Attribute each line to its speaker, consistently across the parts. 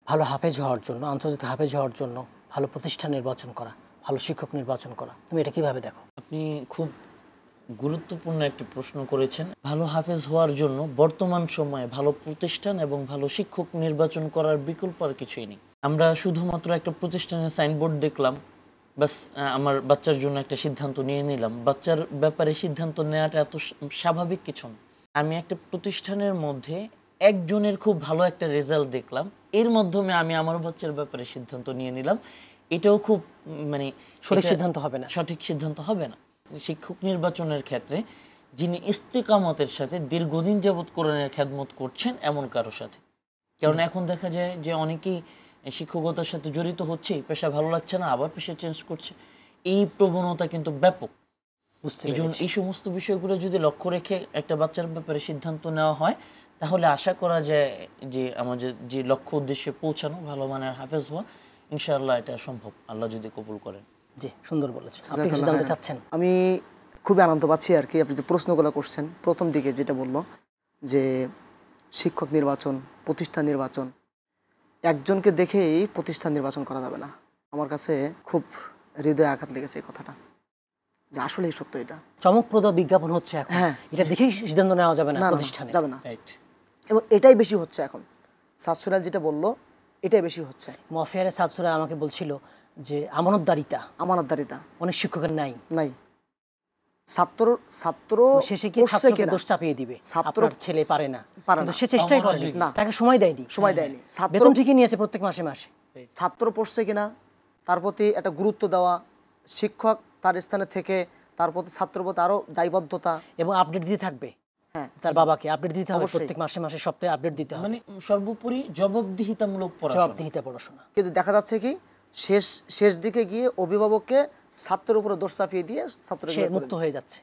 Speaker 1: ভালো হাফেজ হওয়ার জন্য, আন্তর্জাতিক হাফেজ হওয়ার জন্য ভালো প্রতিষ্ঠান নির্বাচন করা, ভালো শিক্ষক নির্বাচন করা, তুমি এটা কিভাবে দেখো?
Speaker 2: আপনি খুব গুরুত্বপূর্ণ একটি প্রশ্ন করেছেন। ভালো হাফেজ হওয়ার জন্য বর্তমান সময়ে ভালো প্রতিষ্ঠান এবং ভালো শিক্ষক নির্বাচন করার বিকল্প আর কিছুই নেই। আমরা শুধুমাত্র একটা প্রতিষ্ঠানের সাইনবোর্ড দেখলাম, বাস আমার বাচ্চার জন্য একটা সিদ্ধান্ত নিয়ে নিলাম। বাচ্চার ব্যাপারে সিদ্ধান্ত নেওয়াটা এত স্বাভাবিক কিছু না। আমি একটা প্রতিষ্ঠানের মধ্যে একজনের খুব ভালো একটা রেজাল্ট দেখলাম, এর মাধ্যমে আমি আমার বাচ্চার ব্যাপারে সিদ্ধান্ত নিয়ে নিলাম, এটাও খুব মানে
Speaker 1: সঠিক সিদ্ধান্ত হবে না।
Speaker 2: সঠিক সিদ্ধান্ত হবে না। শিক্ষক নির্বাচনের ক্ষেত্রে যিনি ইস্তিকামতের সাথে দীর্ঘদিন যাবৎ কোরআনের খেদমত করছেন এমন কারোর সাথে, কারণ এখন দেখা যায় যে অনেকেই শিক্ষকতার সাথে জড়িত হচ্ছে, পেশা ভালো লাগছে না, আবার পেশা চেঞ্জ করছে, এই প্রবণতা কিন্তু ব্যাপক। এই সমস্ত বিষয়গুলো যদি লক্ষ্য রেখে একটা বাচ্চার ব্যাপারে সিদ্ধান্ত নেওয়া হয়, তাহলে আশা করা যায় যে আমাদের যে লক্ষ্য উদ্দেশ্যে পৌঁছানো, ভালো মানের হাফেজ হওয়া, ইনশাআল্লাহ এটা সম্ভব, আল্লাহ যদি কবুল করেন।
Speaker 1: জি, সুন্দর বলেছেন। আপনি কি জানতে চাচ্ছেন?
Speaker 3: আমি খুবই আনন্দ পাচ্ছি আর কি, আপনি যে প্রশ্নগুলো করছেন প্রথম দিকে যেটা বললো যে শিক্ষক নির্বাচন, প্রতিষ্ঠান নির্বাচন, একজনকে দেখেই প্রতিষ্ঠান নির্বাচন করা যাবে না। আমার কাছে খুব হৃদয়ে আঘাত লেগেছে এই কথাটা, যে আসলেই সত্য। এটা
Speaker 1: চমকপ্রদ বিজ্ঞাপন হচ্ছে এখন, এটা দেখেই সিদ্ধান্ত নেওয়া যাবে না, প্রতিষ্ঠানে
Speaker 3: যাবে না। এবং এটাই বেশি হচ্ছে এখন, সাতসুরাল যেটা বললো এটাই বেশি হচ্ছে।
Speaker 1: মফিয়ারে সাতসুরাল আমাকে বলছিল যে আমানতদারিতা অনেক শিক্ষকের নাই।
Speaker 3: ছাত্র
Speaker 1: শেষে কি ছাত্রকে দোষ চাপিয়ে দিবে, আপনার ছেলে পারে না, কিন্তু সে চেষ্টাই করেনি, তাকে সময় দেয়নি। বেতন ঠিকই নিয়েছে প্রত্যেক মাসে মাসে।
Speaker 3: ছাত্র পড়ছে কিনা তার প্রতি একটা গুরুত্ব দেওয়া, শিক্ষক তার স্থানে থেকে তার প্রতি ছাত্রের প্রতি আরো দায়বদ্ধতা,
Speaker 1: এবং আপডেট দিতে থাকবে। তার বাবাকে আপডেট দিতে হবে প্রত্যেক মাসে মাসে, সপ্তাহে আপডেট দিতে হবে,
Speaker 2: মানে সর্বোপরি জবাবদিহিতামূলক পড়াশোনা।
Speaker 3: কিন্তু দেখা যাচ্ছে কি শেষ দিকে গিয়ে অভিভাবককে ছাত্রের উপরে দোষ চাপিয়ে দিয়ে ছাত্র
Speaker 1: মুক্ত হয়ে যাচ্ছে।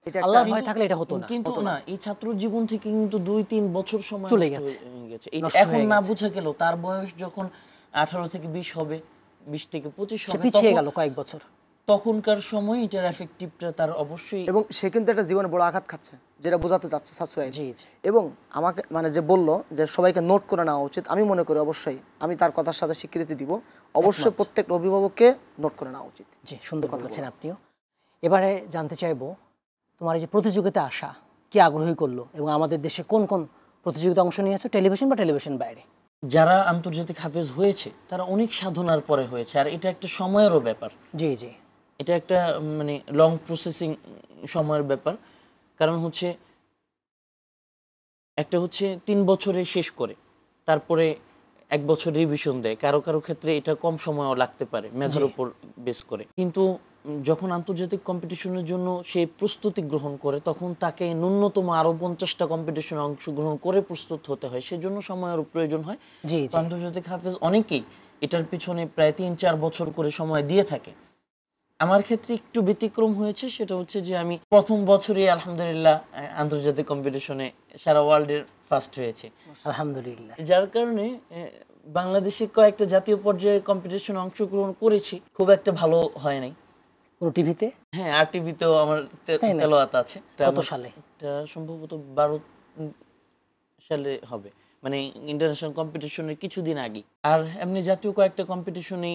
Speaker 3: এটা
Speaker 1: আল্লাহর ভয় থাকলে এটা হতো না।
Speaker 2: কিন্তু না, এই ছাত্র জীবন থেকে কিন্তু 2-3 বছর সময়
Speaker 1: চলে গেছে।
Speaker 2: এখন না বুঝা গেল, তার বয়স যখন 18 থেকে 20 হবে, 20 থেকে 25 হবে,
Speaker 1: পিছিয়ে গেল কয়েক বছর,
Speaker 2: তখনকার সময় এটার এফেক্টিভটা তার অবশ্যই,
Speaker 3: এবং সে কিন্তু একটা জীবনে বড় আঘাত খাচ্ছে, যেটা বোঝাতে চাচ্ছে ছাত্ররা।
Speaker 1: জি।
Speaker 3: এবং আমাকে মানে যে বললো যে সবাইকে নোট করে নেওয়া উচিত, আমি মনে করি অবশ্যই আমি তার কথার সাথে স্বীকৃতি দিব, অবশ্যই প্রত্যেক অভিভাবককে নোট করে নেওয়া উচিত।
Speaker 1: জি, সুন্দর কথা বলেছেন আপনিও। এবারে জানতে চাইবো, তোমার এই যে প্রতিযোগিতা আসা কি আগ্রহী করলো, এবং আমাদের দেশে কোন কোন প্রতিযোগিতা অংশ নিয়েছে, টেলিভিশন বা টেলিভিশন বাইরে?
Speaker 2: যারা আন্তর্জাতিক হাফেজ হয়েছে তারা অনেক সাধনার পরে হয়েছে, আর এটা একটা সময়েরও ব্যাপার।
Speaker 1: জি।
Speaker 2: এটা একটা মানে লং প্রসেসিং সময়ের ব্যাপার। কারণ হচ্ছে একটা হচ্ছে 3 বছরে শেষ করে তারপরে 1 বছর রিভিশন দেয়, কারো ক্ষেত্রে এটা কম সময়ও লাগতে পারে মেধার উপর বেস করে। কিন্তু যখন আন্তর্জাতিক কম্পিটিশনের জন্য সে প্রস্তুতি গ্রহণ করে, তখন তাকে ন্যূনতম আরো 50টা কম্পিটিশনে অংশগ্রহণ করে প্রস্তুত হতে হয়, সেজন্য সময়ের প্রয়োজন হয়। আন্তর্জাতিক হাফেজ অনেকেই এটার পিছনে প্রায় 3-4 বছর করে সময় দিয়ে থাকে। আমার ক্ষেত্রে একটু ব্যতিক্রম হয়েছে, সেটা হচ্ছে যে আমি প্রথম বছরই আলহামদুলিল্লাহ আন্তর্জাতিক কম্পিটিশনে সারা ওয়ার্ল্ডের ফার্স্ট হয়েছে
Speaker 1: আলহামদুলিল্লাহ,
Speaker 2: যার কারণে বাংলাদেশে কয়েকটা জাতীয় পর্যায়ে কম্পিটিশনে অংশগ্রহণ করেছি, খুব একটা ভালো হয় নাই।
Speaker 1: কোন টিভিতে?
Speaker 2: হ্যাঁ, আর টিভিতেও আমার তেলাওয়াত আছে।
Speaker 1: কত সালে?
Speaker 2: এটা সম্ভবত 12 সালে হবে, মানে ইন্টারন্যাশনাল কম্পিটিশনের কিছুদিন আগে। আর এমনি জাতীয় কয়েকটা কম্পিটিশনে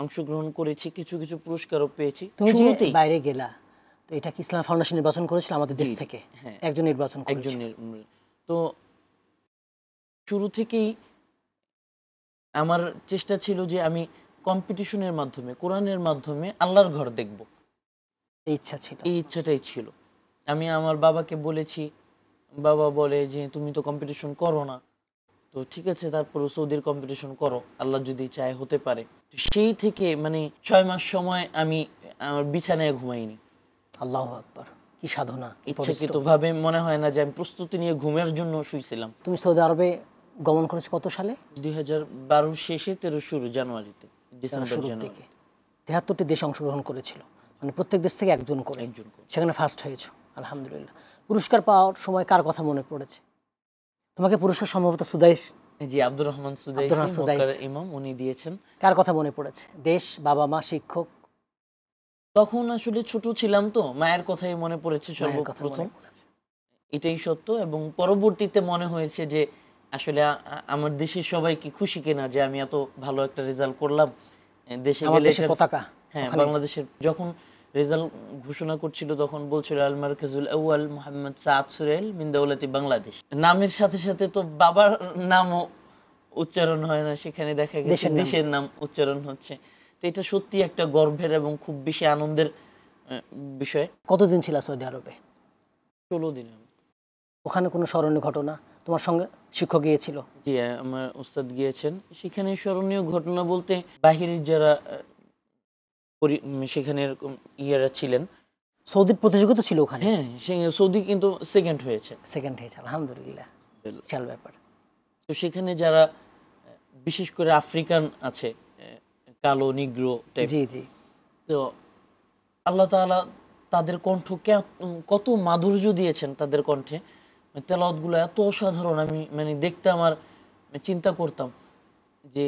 Speaker 2: অংশগ্রহণ করেছি, কিছু পুরস্কারও পেয়েছি।
Speaker 1: তুমি যে বাইরে গেলা, তো এটা কি ইসলাম ফাউন্ডেশন নির্বাচন করেছিল আমাদের দেশ থেকে?
Speaker 2: হ্যাঁ,
Speaker 1: একজন নির্বাচন করেছিল।
Speaker 2: তো শুরু থেকেই আমার চেষ্টা ছিল যে আমি কম্পিটিশনের মাধ্যমে, কোরআনের মাধ্যমে আল্লাহর ঘর দেখব,
Speaker 1: এই
Speaker 2: ইচ্ছাটাই ছিল। আমি আমার বাবাকে বলেছি, বাবা বলে যে তুমি তো কম্পিটিশন করো না, তো ঠিক আছে, তারপর সৌদির কম্পিটিশন করো, আল্লাহ যদি চায় হতে পারে। সেই থেকে মানে 6 মাস সময় আমি আমার বিছানায় ঘুমাইনি।
Speaker 1: আল্লাহু আকবার, কি সাধনা!
Speaker 2: ইচ্ছাকৃতভাবে মনে হয় না যে আমি প্রস্তুতি নিয়ে ঘুমের জন্য শুইছিলাম।
Speaker 1: তুমি সৌদি আরবে গমন করেছো কত সালে?
Speaker 2: 2012 শেষে 13 শুরু জানুয়ারিতে, ডিসেম্বর জানুয়ারি।
Speaker 1: 73টি দেশ অংশগ্রহণ করেছিল, মানে প্রত্যেক দেশ থেকে একজন করে, সেখানে ফার্স্ট হয়েছো, আলহামদুলিল্লাহ। পুরস্কার পাওয়ার সময় কার কথা মনে পড়েছে তোমাকে? পুরস্কার সম্ভবত সুদাইস,
Speaker 2: জি, আব্দুর রহমান সুদাইস ইমাম, উনি দিয়েছেন।
Speaker 1: কার কথা মনে পড়েছে? দেশ, বাবা মা, শিক্ষক?
Speaker 2: তখন আসলে ছোট ছিলাম, তো মায়ের কথাই মনে পড়েছে সর্বপ্রথম, এটাই সত্য। এবং পরবর্তীতে মনে হয়েছে যে আসলে আমার দেশের সবাই কি খুশি কিনা যে আমি এত ভালো একটা রেজাল্ট করলাম দেশে
Speaker 1: আমার
Speaker 2: গেলে
Speaker 1: দেশের পতাকা
Speaker 2: হ্যাঁ বাংলাদেশের যখন রেজাল্ট ঘোষণা করছিল তখন বলছিল আল মারকাজুল আউয়াল মোহাম্মদ সাদ সুরেল মিন দৌলতি বাংলাদেশ। নামের সাথে সাথে তো বাবার নামও উচ্চারণ হয় না, সেখানে দেখা গেছে দেশের নাম উচ্চারণ হচ্ছে। তো এটা সত্যি একটা গর্বের এবং খুব বেশি আনন্দের বিষয়।
Speaker 1: কতদিন ছিল সৌদি আরবে?
Speaker 2: 16 দিন।
Speaker 1: ওখানে কোনো স্মরণীয় ঘটনা তোমার সঙ্গে শিক্ষক গিয়েছিল?
Speaker 2: জি, আমার উস্তাদ গিয়েছেন। সেখানে স্মরণীয় ঘটনা বলতে বাহিরের যারা সেখানে ইয়ারা ছিলেন।
Speaker 1: সৌদির প্রতিযোগিতা ছিল ওখানে?
Speaker 2: হ্যাঁ, সৌদি কিন্তু সেকেন্ড হয়েছে।
Speaker 1: আলহামদুলিল্লাহ, বিশাল ব্যাপার।
Speaker 2: তো সেখানে যারা বিশেষ করে আফ্রিকান আছে, কালো নিগ্রো টাইপ,
Speaker 1: জি জি,
Speaker 2: তো আল্লাহ তাআলা তাদের কণ্ঠ কত মাধুর্য দিয়েছেন তাদের কণ্ঠে। তেলাওয়াতগুলো এত অসাধারণ, আমি মানে দেখতাম আর চিন্তা করতাম যে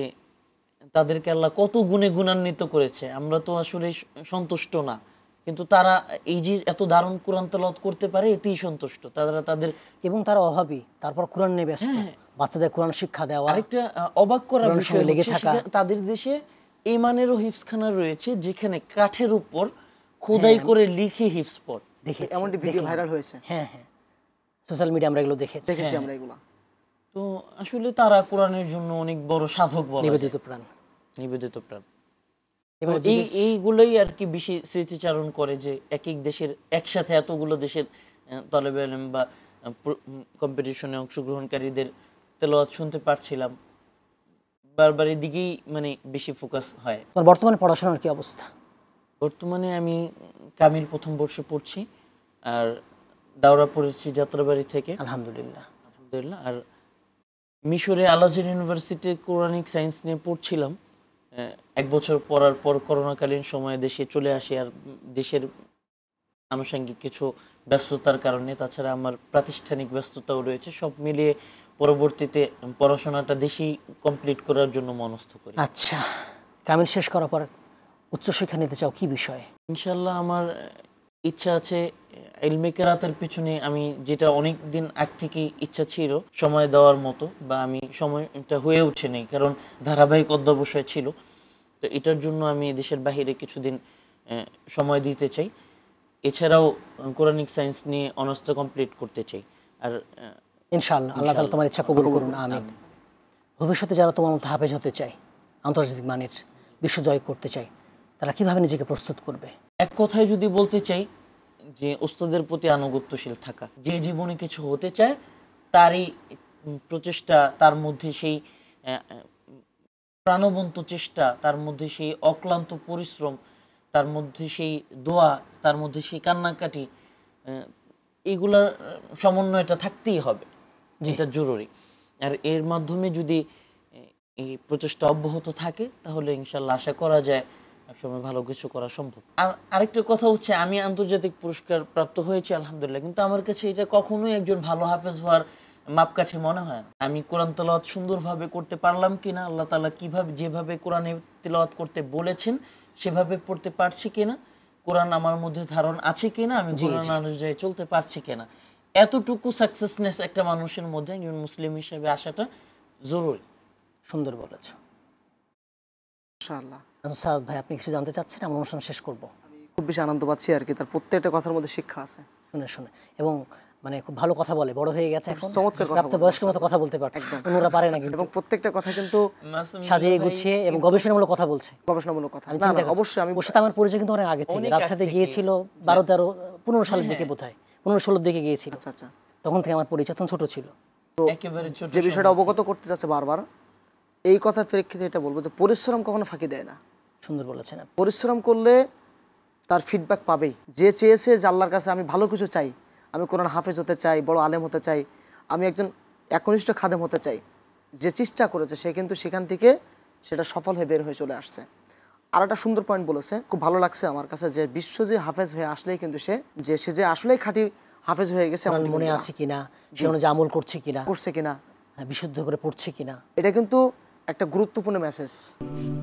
Speaker 2: তাদেরকে আল্লাহ কত গুণে গুণান্বিত করেছে। আমরা তো আসলে সন্তুষ্ট না, কিন্তু তারা এই যে এত দারুণ কোরআন তেলাওয়াত করতে পারে এতেই সন্তুষ্ট। তাদের
Speaker 1: এবং তারা অভাবী, তারপর কোরআন নিয়ে ব্যস্ত, বাচ্চাদের কোরআন শিক্ষা দেওয়া।
Speaker 2: আরেকটা অবাক করার বিষয় হচ্ছে তাদের দেশে ইমানেরও হিফজখানা রয়েছে যেখানে কাঠের উপর খোদাই করে লিখে হিফজ পড়।
Speaker 1: দেখেছি,
Speaker 3: এমনটি ভিডিও ভাইরাল হয়েছে।
Speaker 1: হ্যাঁ হ্যাঁ, সোশ্যাল মিডিয়া আমরা এগুলো দেখেছি
Speaker 3: আমরা এগুলো।
Speaker 2: তো আসলে তারা কোরআনের জন্য অনেক বড় সাধক বলা যায়, নিবেদিত প্রাণ। এবং এইগুলোই আর কি বেশি স্মৃতিচারণ করে যে এক এক দেশের একসাথে এতগুলো দেশের তালেবে ইলম বা কম্পিটিশনে অংশগ্রহণকারীদের তেলাওয়াত শুনতে পারছিলাম। বারবার এদিকেই মানে বেশি ফোকাস হয়।
Speaker 1: বর্তমানে পড়াশোনার কি অবস্থা?
Speaker 2: বর্তমানে আমি কামিল প্রথম বর্ষে পড়ছি, আর দাওরা পড়েছি যাত্রাবাড়ি থেকে,
Speaker 1: আলহামদুলিল্লাহ।
Speaker 2: আর মিশরে আল আজহার ইউনিভার্সিটি কোরআনিক সায়েন্স নিয়ে পড়ছিলাম। 1 বছর পড়ার পর করোনাকালীন সময়ে দেশে চলে আসি, আর দেশের আনুষঙ্গিক কিছু ব্যস্ততার কারণে, তাছাড়া আমার প্রাতিষ্ঠানিক ব্যস্ততাও রয়েছে, সব মিলিয়ে পরবর্তীতে পড়াশোনাটা দেশেই কমপ্লিট করার জন্য মনস্থ করি।
Speaker 1: আচ্ছা, কামিল শেষ করার পর উচ্চশিক্ষা নিতে চাও কি বিষয়ে?
Speaker 2: ইনশাল্লাহ আমার ইচ্ছা আছে ইলমে কেরাতের পিছনে, আমি যেটা অনেক দিন আগ থেকেই ইচ্ছা ছিল সময় দেওয়ার মতো, বা আমি সময়টা হয়ে ওঠেনি কারণ ধারাবাহিক অধ্যবসায় ছিল। তো এটার জন্য আমি দেশের বাইরে কিছুদিন সময় দিতে চাই। এছাড়াও কোরআনিক সায়েন্স নিয়ে অনার্সটা কমপ্লিট করতে চাই। আর
Speaker 1: ইনশাআল্লাহ আল্লাহ তাআলা তোমার ইচ্ছা কবুল করুন, আমিন। ভবিষ্যতে যারা তোমার মতো হাফেজ হতে চায়, আন্তর্জাতিক মানের বিশ্ব জয় করতে চায়, তারা কিভাবে নিজেকে প্রস্তুত করবে?
Speaker 2: এক কথায় যদি বলতে চাই যে ওস্তাদের প্রতি আনুগত্যশীল থাকা। যে জীবনে কিছু হতে চায় তারই প্রচেষ্টা, তার মধ্যে সেই প্রাণবন্ত চেষ্টা, তার মধ্যে সেই অক্লান্ত পরিশ্রম, তার মধ্যে সেই দোয়া, তার মধ্যে সেই কান্নাকাটি, এইগুলার সমন্বয়টা থাকতেই হবে, যেটা জরুরি। আর এর মাধ্যমে যদি এই প্রচেষ্টা অব্যাহত থাকে তাহলে ইনশাল্লাহ আশা করা যায় একসময় ভালো কিছু করা সম্ভব। আর আরেকটা কথা হচ্ছে, আমি আন্তর্জাতিক পুরস্কার প্রাপ্ত হয়েছি আলহামদুলিল্লাহ, কিন্তু আমার কাছে এটা কখনোই একজন ভালো হাফেজ হওয়ার মাপকাঠি মনে হয় না। আমি কোরআন তেলাওয়াত সুন্দরভাবে করতে পারলাম কিনা, আল্লাহ তাআলা কিভাবে যেভাবে কোরআনে তেলাওয়াত করতে বলেছেন সেভাবে পড়তে পারছি কিনা, কোরআন আমার মধ্যে ধারণ আছে কিনা, আমি কোরআন অনুযায়ী চলতে পারছি কিনা, এতটুকু সাকসেসনেস একটা মানুষের মধ্যে একজন মুসলিম হিসেবে আসাটা জরুরি।
Speaker 1: সুন্দর বলেছ
Speaker 3: ইনশাআল্লাহ।
Speaker 1: সাদ ভাই, আপনি কিছু জানতে চাচ্ছেন? আমরা অনুষ্ঠান শেষ করব।
Speaker 3: আমি খুব বেশি আনন্দ পাচ্ছি আর কি, তার প্রত্যেকটা কথার মধ্যে শিক্ষা আছে
Speaker 1: শুনে এবং মানে খুব ভালো কথা বলে, বড় হয়ে গেছে এখন,
Speaker 3: চমৎকার কথা,
Speaker 1: প্রাপ্তবয়স্কের মতো কথা বলতে পারছে, অন্যরা পারে না কিন্তু।
Speaker 3: এবং প্রত্যেকটা কথা কিন্তু
Speaker 1: সাজিয়ে গুছিয়ে এবং গবেষণামূলক কথা বলছে।
Speaker 3: গবেষণামূলক কথা না, অবশ্যই। আমি
Speaker 1: ওর সাথে আমার পরিচয় কিন্তু অনেক আগে থেকে, রাজশাহীতে গিয়েছিল 12-13-15 সালের দিকে, বোধহয় 15-16 দিকে গিয়েছিল।
Speaker 3: আচ্ছা আচ্ছা,
Speaker 1: তখন থেকে আমার পরিচয়, তখন ছোট ছিল।
Speaker 3: তো যে বিষয়টা অবগত করতে যাচ্ছে বারবার, এই কথার প্রেক্ষিতে এটা বলবো যে পরিশ্রম কখনো ফাঁকি দেয় না।
Speaker 1: সুন্দর বলেছেন।
Speaker 3: পরিশ্রম করলে তার ফিডব্যাক পাবেই। যে চেয়েছে যে আল্লাহর কাছে আমি ভালো কিছু চাই, আমি কোরআন হাফেজ হতে চাই, বড় আলেম হতে চাই, আমি একজন একনিষ্ঠ খাদেম হতে চাই, যে চেষ্টা করেছে সে কিন্তু সেখান থেকে সেটা সফল হয়ে বের হয়ে চলে আসছে। আর একটা সুন্দর পয়েন্ট বলেছে, খুব ভালো লাগছে আমার কাছে, যে বিশ্ব যে হাফেজ হয়ে আসলেই কিন্তু সে যে আসলেই খাঁটি হাফেজ হয়ে গেছে, আমার
Speaker 1: মনে আছে কিনা, সে অনুযায়ী আমল করছে কিনা, বিশুদ্ধ করে পড়ছে কিনা,
Speaker 3: এটা কিন্তু একটা গুরুত্বপূর্ণ মেসেজ।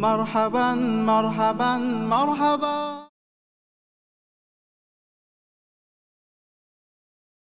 Speaker 4: মারহাবান মারহাবান মারহাবা।